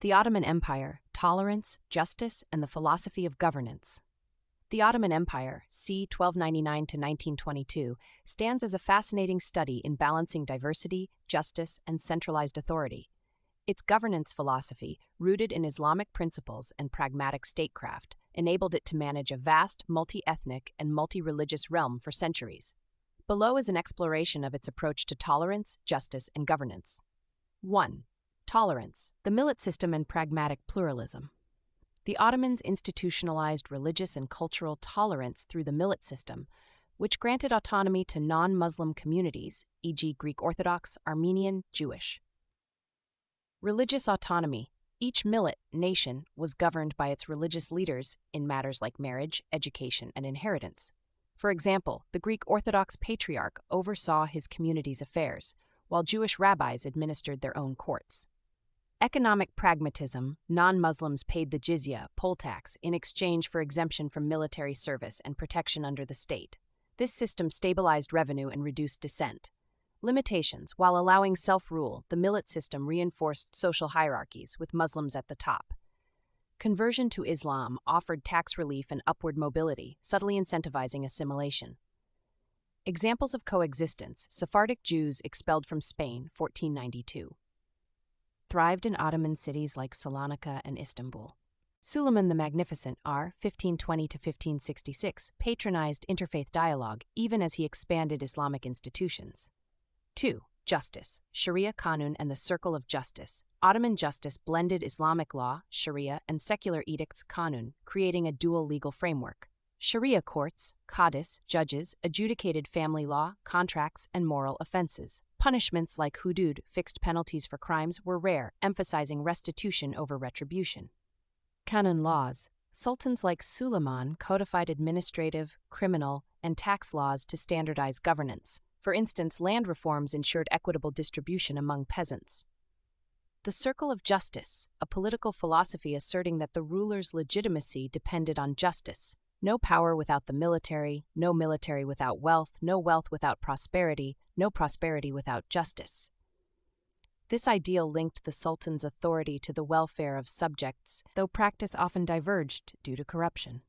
The Ottoman Empire, Tolerance, Justice, and the Philosophy of Governance. The Ottoman Empire, c. 1299 to 1922, stands as a fascinating study in balancing diversity, justice, and centralized authority. Its governance philosophy, rooted in Islamic principles and pragmatic statecraft, enabled it to manage a vast, multi-ethnic, and multi-religious realm for centuries. Below is an exploration of its approach to tolerance, justice, and governance. 1. Tolerance, the Millet System and pragmatic pluralism. The Ottomans institutionalized religious and cultural tolerance through the Millet System, which granted autonomy to non-Muslim communities, e.g. Greek Orthodox, Armenian, Jewish. Religious autonomy. Each millet nation was governed by its religious leaders in matters like marriage, education, and inheritance. For example, the Greek Orthodox Patriarch oversaw his community's affairs, while Jewish rabbis administered their own courts. Economic pragmatism. Non-Muslims paid the jizya, poll tax, in exchange for exemption from military service and protection under the state. This system stabilized revenue and reduced dissent. Limitations. While allowing self-rule, the Millet System reinforced social hierarchies, with Muslims at the top. Conversion to Islam offered tax relief and upward mobility, subtly incentivizing assimilation. Examples of coexistence. Sephardic Jews expelled from Spain, 1492. Thrived in Ottoman cities like Salonika and Istanbul. Suleiman the Magnificent, r. 1520 to 1566, patronized interfaith dialogue even as he expanded Islamic institutions. 2. Justice, Sharia Qanun and the Circle of Justice. Ottoman justice blended Islamic law, Sharia, and secular edicts, Qanun, creating a dual legal framework. Sharia courts, qadis, judges, adjudicated family law, contracts, and moral offenses. Punishments like hudud, fixed penalties for crimes, were rare, emphasizing restitution over retribution. Qanun laws. Sultans like Suleiman codified administrative, criminal, and tax laws to standardize governance. For instance, land reforms ensured equitable distribution among peasants. The Circle of Justice, a political philosophy asserting that the ruler's legitimacy depended on justice. No power without the military, no military without wealth, no wealth without prosperity, no prosperity without justice. This ideal linked the sultan's authority to the welfare of subjects, though practice often diverged due to corruption.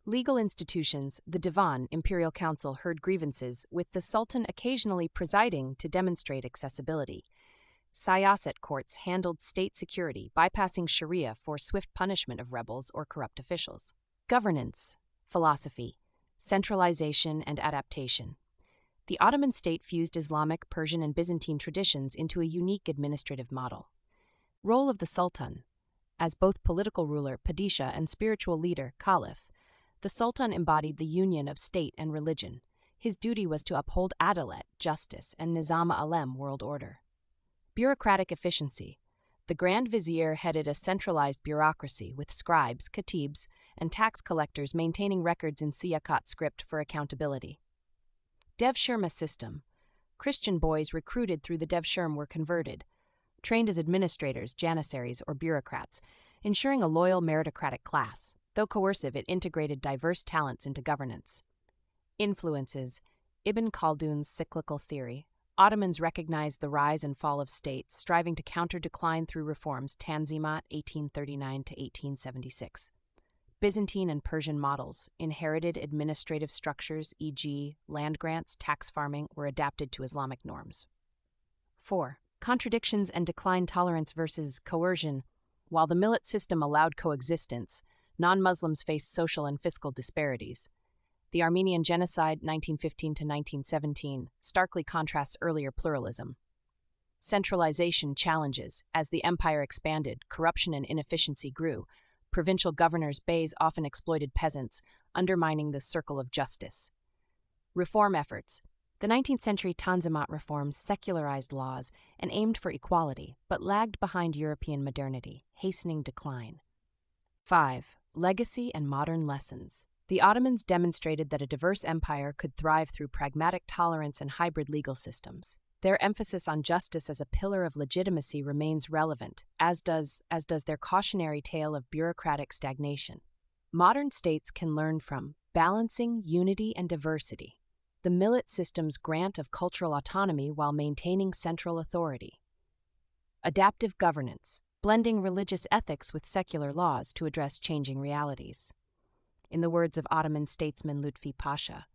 Legal institutions. The Divan, imperial council, heard grievances, with the sultan occasionally presiding to demonstrate accessibility. Siyasat courts handled state security, bypassing Sharia for swift punishment of rebels or corrupt officials. Governance, philosophy, centralization, and adaptation. The Ottoman state fused Islamic, Persian, and Byzantine traditions into a unique administrative model. Role of the Sultan. As both political ruler, Padishah, and spiritual leader, Caliph, the Sultan embodied the union of state and religion. His duty was to uphold adalet, justice, and nizam alem, world order. Bureaucratic efficiency. The Grand Vizier headed a centralized bureaucracy with scribes, katibs, and tax collectors maintaining records in Siyakat script for accountability. Devshirme System. Christian boys recruited through the Devshirme were converted, trained as administrators, janissaries, or bureaucrats, ensuring a loyal meritocratic class. Though coercive, it integrated diverse talents into governance. Influences. Ibn Khaldun's cyclical theory. Ottomans recognized the rise and fall of states, striving to counter decline through reforms. Tanzimat, 1839 to 1876. Byzantine and Persian models. Inherited administrative structures, e.g., land grants, tax farming, were adapted to Islamic norms. 4. Contradictions and decline. Tolerance versus coercion. While the Millet System allowed coexistence, non-Muslims faced social and fiscal disparities. The Armenian Genocide, 1915 to 1917, starkly contrasts earlier pluralism. Centralization challenges. As the empire expanded, corruption and inefficiency grew. Provincial governors, beys, often exploited peasants, undermining the circle of justice. Reform efforts. The 19th century Tanzimat reforms secularized laws and aimed for equality, but lagged behind European modernity, hastening decline. 5. Legacy and modern lessons. The Ottomans demonstrated that a diverse empire could thrive through pragmatic tolerance and hybrid legal systems. Their emphasis on justice as a pillar of legitimacy remains relevant, as does their cautionary tale of bureaucratic stagnation. Modern states can learn from balancing unity and diversity, the Millet System's grant of cultural autonomy while maintaining central authority. Adaptive governance. blending religious ethics with secular laws to address changing realities. In the words of Ottoman statesman Lutfi Pasha,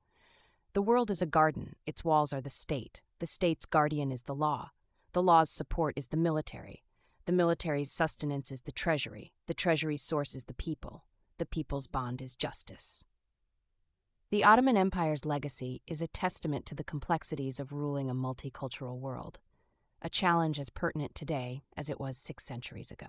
"The world is a garden, its walls are the state's guardian is the law's support is the military's sustenance is the treasury's source is the people's bond is justice." The Ottoman Empire's legacy is a testament to the complexities of ruling a multicultural world, a challenge as pertinent today as it was 6 centuries ago.